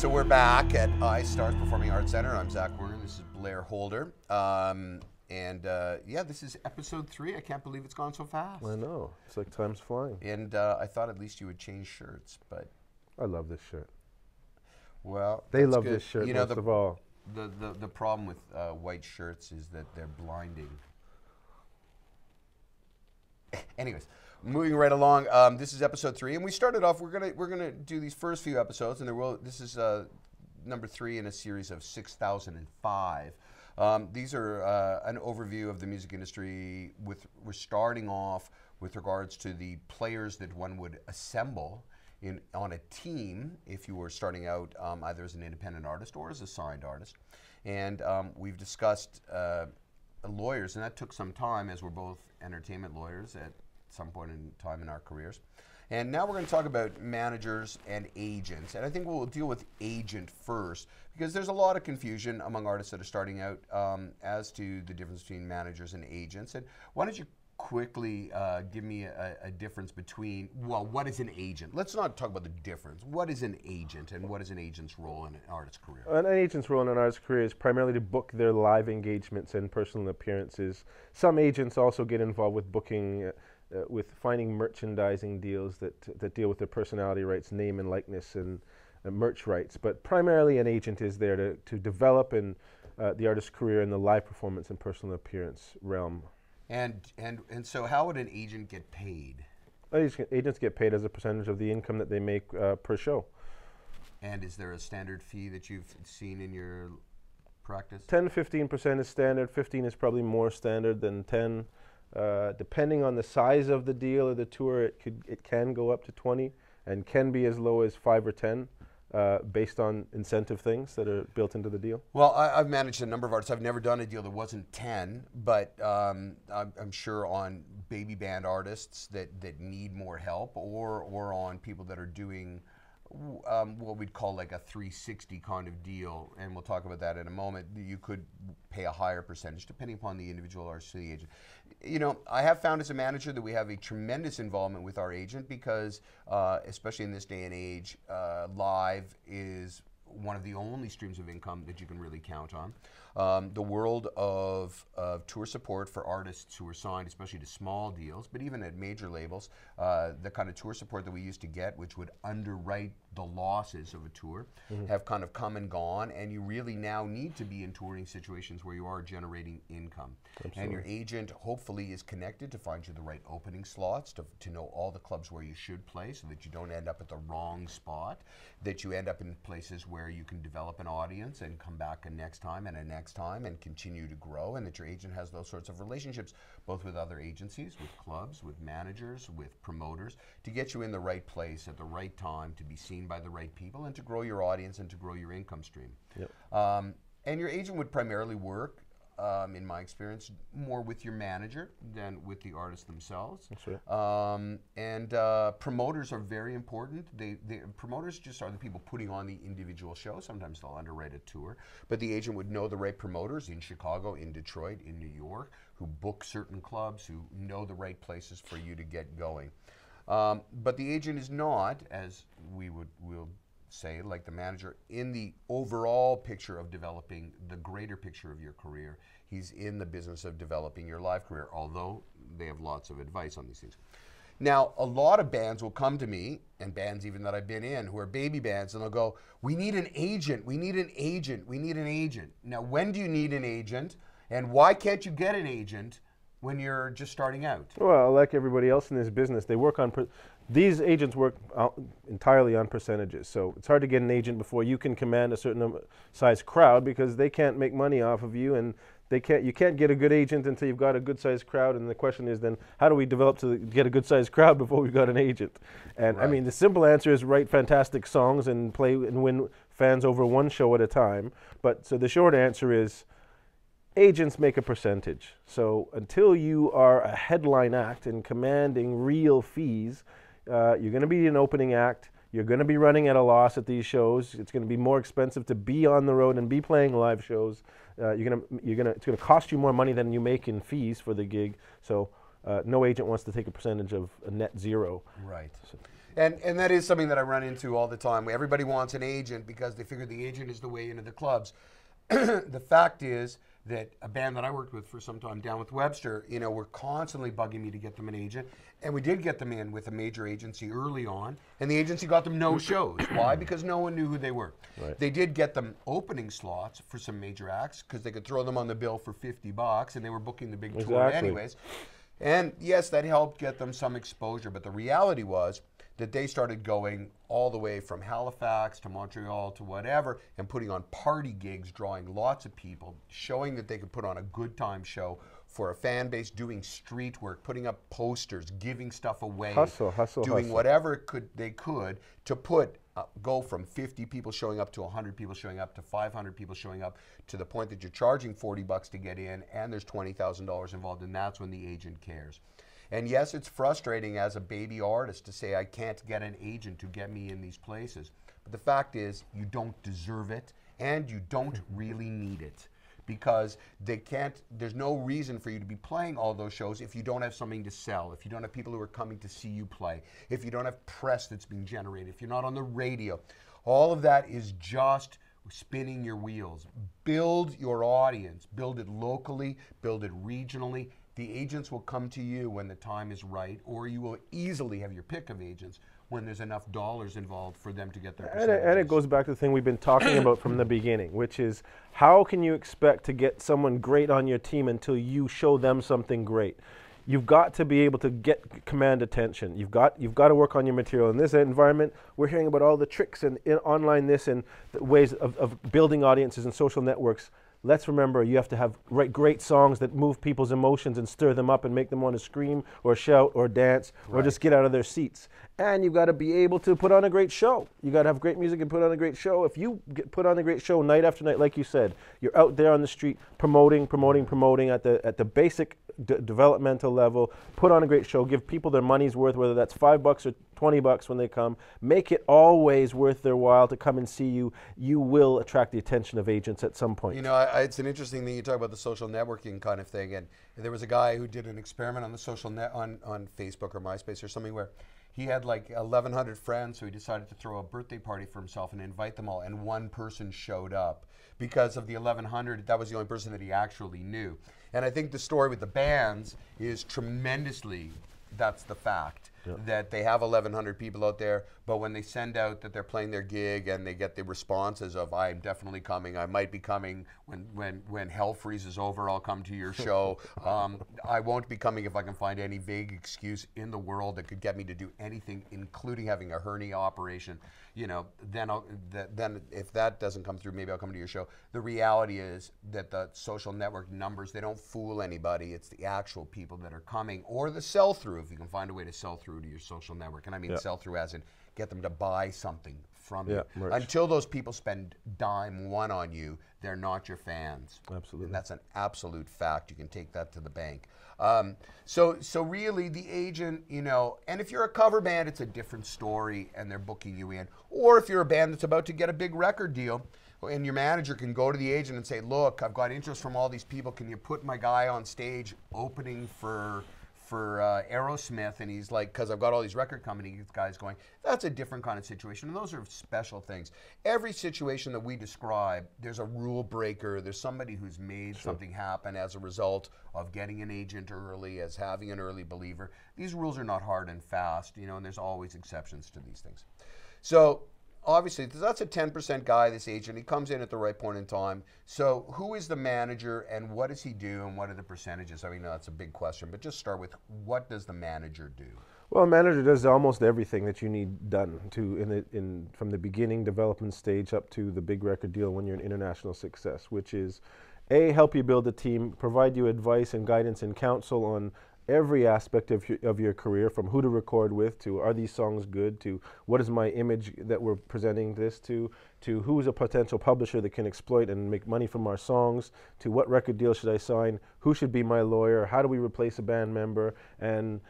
So we're back at iStars Performing Arts Center. I'm Zack Werner. This is Blair Holder. Yeah, this is episode 3. I can't believe it's gone so fast. I know. It's like time's flying. And I thought at least you would change shirts, but... I love this shirt. Well, they love good. this shirt you know, most of all. The problem with white shirts is that they're blinding. Anyways, moving right along. This is episode 3, and we started off. We're gonna do these first few episodes, and this is number 3 in a series of 6005. These are an overview of the music industry. We're starting off with regards to the players that one would assemble on a team if you were starting out either as an independent artist or as a signed artist. And we've discussed lawyers, and that took some time, as we're both entertainment lawyers at some point in time in our careers. And now we're going to talk about managers and agents. And I think we'll deal with agent first, because there's a lot of confusion among artists that are starting out as to the difference between managers and agents. And why don't you quickly give me a difference between, well, what is an agent? Let's not talk about the difference. What is an agent, and what is an agent's role in an artist's career? An agent's role in an artist's career is primarily to book their live engagements and personal appearances. Some agents also get involved with booking, with finding merchandising deals that deal with their personality rights, name and likeness, and merch rights. But primarily an agent is there to develop the artist's career in the live performance and personal appearance realm. And so how would an agent get paid? Agents get paid as a percentage of the income that they make per show. And is there a standard fee that you've seen in your practice? 10 to 15% is standard. 15 is probably more standard than 10. Depending on the size of the deal or the tour, it can go up to 20 and can be as low as 5 or 10. Based on incentive things that are built into the deal? Well, I've managed a number of artists. I've never done a deal that wasn't 10, but I'm sure on baby band artists that need more help, or on people that are doing what we'd call like a 360 kind of deal, and we'll talk about that in a moment. You could pay a higher percentage depending upon the individual artist or the agent. You know, I have found as a manager that we have a tremendous involvement with our agent because, especially in this day and age, live is one of the only streams of income that you can really count on. The world of tour support for artists who are signed, especially to small deals, but even at major labels, the kind of tour support that we used to get, which would underwrite the losses of a tour, have kind of come and gone, and you really now need to be in touring situations where you are generating income. Absolutely. And your agent hopefully is connected to find you the right opening slots, to know all the clubs where you should play so that you don't end up at the wrong spot, that you end up in places where you can develop an audience and come back a next time and a next time and continue to grow, and that your agent has those sorts of relationships both with other agencies, with clubs, with managers, with promoters, to get you in the right place at the right time, to be seen by the right people, and to grow your audience and to grow your income stream. Yep. And your agent would primarily work, in my experience, more with your manager than with the artists themselves. That's right. Promoters are very important. Promoters just are the people putting on the individual show. Sometimes they'll underwrite a tour, but the agent would know the right promoters in Chicago, in Detroit, in New York, who book certain clubs, who know the right places for you to get going. But the agent is not, as we'll say, like the manager, in the overall picture of developing the greater picture of your career. He's in the business of developing your live career, although they have lots of advice on these things. Now, a lot of bands will come to me, and bands even that I've been in, who are baby bands, and they'll go, we need an agent, we need an agent, we need an agent. Now, when do you need an agent, and why can't you get an agent when you're just starting out? Well, like everybody else in this business, they work on, these agents work entirely on percentages. So it's hard to get an agent before you can command a certain size crowd, because they can't make money off of you, and you can't get a good agent until you've got a good sized crowd. And the question is then, how do we develop to get a good sized crowd before we've got an agent? And right. I mean, the simple answer is write fantastic songs and play and win fans over one show at a time. But so the short answer is, agents make a percentage. So until you are a headline act and commanding real fees, you're going to be an opening act. You're going to be running at a loss at these shows. It's going to be more expensive to be on the road and be playing live shows. It's going to cost you more money than you make in fees for the gig. So no agent wants to take a percentage of a net zero. Right. And that is something that I run into all the time. Everybody wants an agent because they figure the agent is the way into the clubs. The fact is that a band that I worked with for some time, Down with Webster, you know, were constantly bugging me to get them an agent. And we did get them in with a major agency early on, and the agency got them no shows. Why? Because no one knew who they were. Right. They did get them opening slots for some major acts because they could throw them on the bill for $50, and they were booking the big tour anyways. And yes, that helped get them some exposure, but the reality was that they started going all the way from Halifax to Montreal to whatever and putting on party gigs, drawing lots of people, showing that they could put on a good time show for a fan base, doing street work, putting up posters, giving stuff away, doing whatever they could to go from 50 people showing up to 100 people showing up to 500 people showing up to the point that you're charging $40 to get in and there's $20,000 involved, and that's when the agent cares. And yes, it's frustrating as a baby artist to say I can't get an agent to get me in these places. But the fact is you don't deserve it and you don't really need it. Because there's no reason for you to be playing all those shows if you don't have something to sell, if you don't have people who are coming to see you play, if you don't have press that's being generated, if you're not on the radio. All of that is just spinning your wheels. Build your audience, build it locally, build it regionally. The agents will come to you when the time is right, or you will easily have your pick of agents when there's enough dollars involved for them to get their percentages. And it goes back to the thing we've been talking about from the beginning, which is how can you expect to get someone great on your team until you show them something great? You've got to be able to command attention. You've got to work on your material. In this environment, we're hearing about all the tricks and online this and the ways of building audiences and social networks. Let's remember you have to have great songs that move people's emotions and stir them up and make them want to scream or shout or dance or just get out of their seats. And you've got to be able to put on a great show. You got to have great music and put on a great show. If you put on a great show night after night, like you said, you're out there on the street promoting at the basic developmental level, put on a great show, give people their money's worth, whether that's $5 or $20 when they come, make it always worth their while to come and see you. You will attract the attention of agents at some point. You know, it's an interesting thing you talk about the social networking kind of thing, and there was a guy who did an experiment on the social net on Facebook or MySpace or something where he had like 1,100 friends, so he decided to throw a birthday party for himself and invite them all, and one person showed up. Because of the 1,100, that was the only person that he actually knew. And I think the story with the bands is tremendously, that's the fact, that they have 1,100 people out there, but when they send out that they're playing their gig and they get the responses of, I'm definitely coming, I might be coming, when hell freezes over, I'll come to your show. I won't be coming if I can find any vague excuse in the world that could get me to do anything, including having a hernia operation. You know, then if that doesn't come through, maybe I'll come to your show. The reality is that the social network numbers, they don't fool anybody. It's the actual people that are coming, or the sell-through, if you can find a way to sell through to your social network. And I mean sell-through as in get them to buy something from you. Until those people spend dime one on you, they're not your fans. Absolutely. And that's an absolute fact. You can take that to the bank. So really the agent, you know, and if you're a cover band, it's a different story and they're booking you in. Or if you're a band that's about to get a big record deal, and your manager can go to the agent and say, look, I've got interest from all these people. Can you put my guy on stage opening for Aerosmith? And he's like, because I've got all these record company guys going. That's a different kind of situation, and those are special things. Every situation that we describe, there's a rule breaker. There's somebody who's made something happen as a result of getting an agent early, as having an early believer. These rules are not hard and fast, you know, and there's always exceptions to these things. So obviously, that's a 10% guy, this agent. He comes in at the right point in time. So who is the manager and what does he do and what are the percentages? I mean, that's a big question, but just start with what does the manager do? Well, a manager does almost everything that you need done from the beginning development stage up to the big record deal when you're an international success, which is A, help you build a team, provide you advice and guidance and counsel on every aspect of your career, from who to record with, to are these songs good, to what is my image that we're presenting this to who's a potential publisher that can exploit and make money from our songs, to what record deal should I sign, who should be my lawyer, how do we replace a band member, and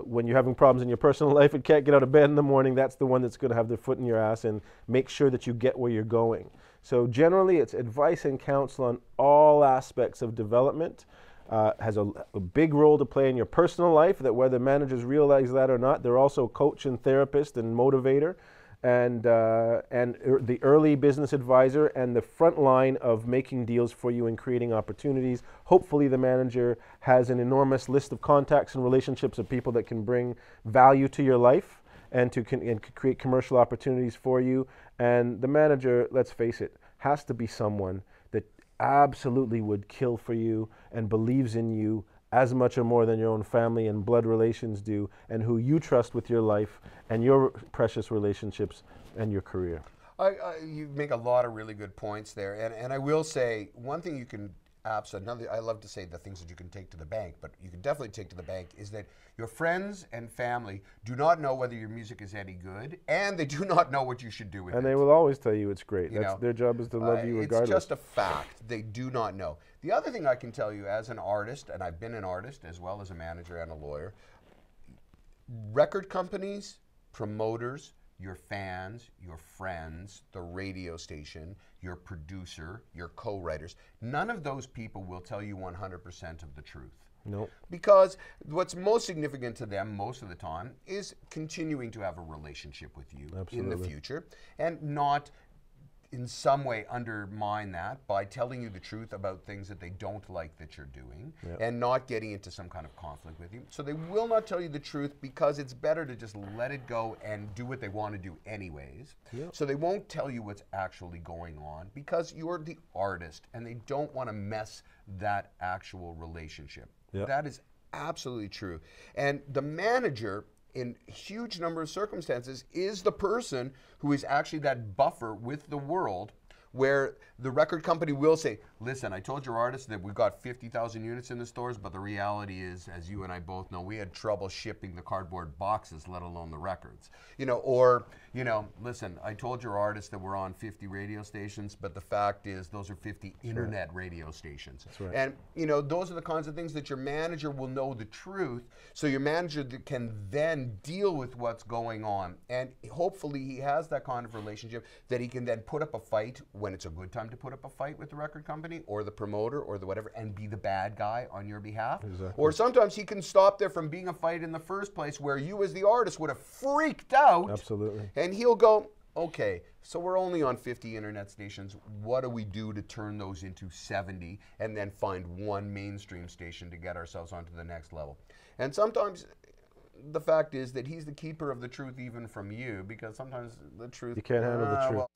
when you're having problems in your personal life and can't get out of bed in the morning, that's the one that's going to have their foot in your ass and make sure that you get where you're going. So generally it's advice and counsel on all aspects of development. has a big role to play in your personal life, that whether managers realize that or not, they're also coach and therapist and motivator, and the early business advisor and the front line of making deals for you and creating opportunities. Hopefully the manager has an enormous list of contacts and relationships of people that can bring value to your life and to create commercial opportunities for you. And the manager, let's face it, has to be someone that absolutely would kill for you and believes in you as much or more than your own family and blood relations do, and who you trust with your life and your precious relationships and your career. You make a lot of really good points there, and I will say one thing you can I love to say the things that you can take to the bank, but you can definitely take to the bank is that your friends and family do not know whether your music is any good, and they do not know what you should do with it. And they will always tell you it's great. Their job is to love you regardless. It's just a fact. They do not know. The other thing I can tell you as an artist, and I've been an artist as well as a manager and a lawyer, record companies, promoters, your fans, your friends, the radio station, your producer, your co-writers, none of those people will tell you 100% of the truth. Nope. Because what's most significant to them most of the time is continuing to have a relationship with you in the future, and not in some way undermine that by telling you the truth about things that they don't like that you're doing, and not getting into some kind of conflict with you. So they will not tell you the truth because it's better to just let it go and do what they want to do anyways. So they won't tell you what's actually going on because you're the artist and they don't want to mess that actual relationship. That is absolutely true. And the manager, in a huge number of circumstances, is the person who is actually that buffer with the world, where the record company will say, listen, I told your artist that we've got 50,000 units in the stores, but the reality is, as you and I both know, we had trouble shipping the cardboard boxes, let alone the records. Or, listen, I told your artist that we're on 50 radio stations, but the fact is those are 50 internet radio stations. That's right. And, those are the kinds of things that your manager will know the truth, so your manager can then deal with what's going on. And hopefully he has that kind of relationship that he can then put up a fight when it's a good time to put up a fight with the record company or the promoter or the whatever, and be the bad guy on your behalf. Exactly. Or sometimes he can stop there from being a fight in the first place, where you as the artist would have freaked out. Absolutely. And he'll go, okay, so we're only on 50 internet stations. What do we do to turn those into 70 and then find one mainstream station to get ourselves onto the next level? And sometimes the fact is that he's the keeper of the truth even from you, because sometimes the truth... You can't handle the truth. Well,